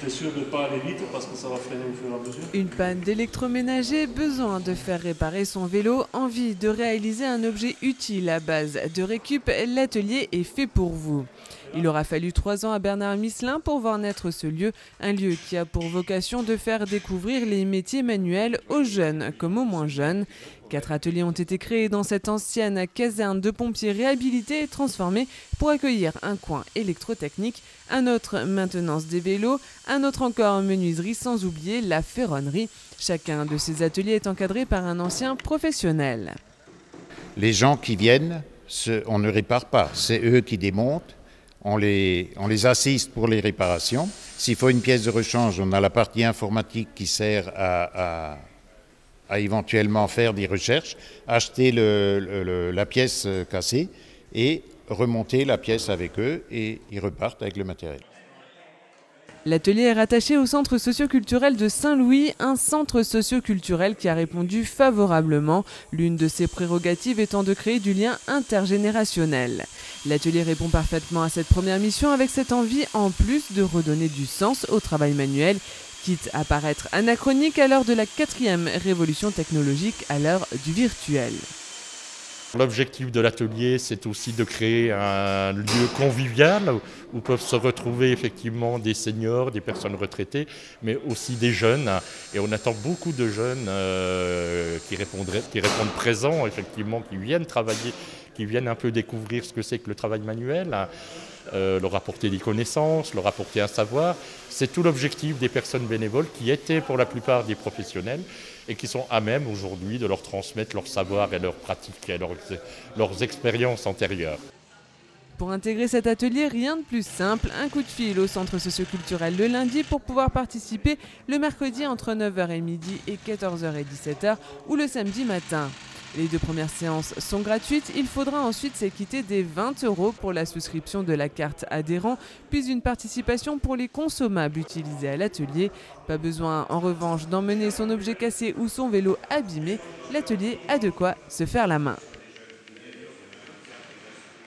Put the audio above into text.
Tu es sûr de ne pas aller vite parce que ça va freiner au fur et à mesure? Une panne d'électroménager, besoin de faire réparer son vélo, envie de réaliser un objet utile à base de récup, l'atelier est fait pour vous. Il aura fallu 3 ans à Bernard Misselin pour voir naître ce lieu, un lieu qui a pour vocation de faire découvrir les métiers manuels aux jeunes comme aux moins jeunes. 4 ateliers ont été créés dans cette ancienne caserne de pompiers réhabilitée et transformée pour accueillir un coin électrotechnique, un autre maintenance des vélos, un autre encore menuiserie, sans oublier la ferronnerie. Chacun de ces ateliers est encadré par un ancien professionnel. Les gens qui viennent, on ne répare pas, c'est eux qui démontent. On les assiste pour les réparations. S'il faut une pièce de rechange, on a la partie informatique qui sert à éventuellement faire des recherches, acheter la pièce cassée et remonter la pièce avec eux et ils repartent avec le matériel. L'atelier est rattaché au centre socioculturel de Saint-Louis, un centre socioculturel qui a répondu favorablement, l'une de ses prérogatives étant de créer du lien intergénérationnel. L'atelier répond parfaitement à cette première mission avec cette envie en plus de redonner du sens au travail manuel, quitte à paraître anachronique à l'heure de la 4e révolution technologique, à l'heure du virtuel. L'objectif de l'atelier, c'est aussi de créer un lieu convivial où peuvent se retrouver effectivement des seniors, des personnes retraitées, mais aussi des jeunes. Et on attend beaucoup de jeunes qui répondent présents, effectivement, qui viennent travailler, qui viennent un peu découvrir ce que c'est que le travail manuel, leur apporter des connaissances, leur apporter un savoir. C'est tout l'objectif des personnes bénévoles qui étaient pour la plupart des professionnels et qui sont à même aujourd'hui de leur transmettre leur savoir et leurs pratiques et leurs expériences antérieures. Pour intégrer cet atelier, rien de plus simple, un coup de fil au centre socioculturel le lundi pour pouvoir participer le mercredi entre 9h et midi et 14h et 17h ou le samedi matin. Les 2 premières séances sont gratuites, il faudra ensuite s'acquitter des 20 € pour la souscription de la carte adhérent, puis une participation pour les consommables utilisés à l'atelier. Pas besoin en revanche d'emmener son objet cassé ou son vélo abîmé, l'atelier a de quoi se faire la main.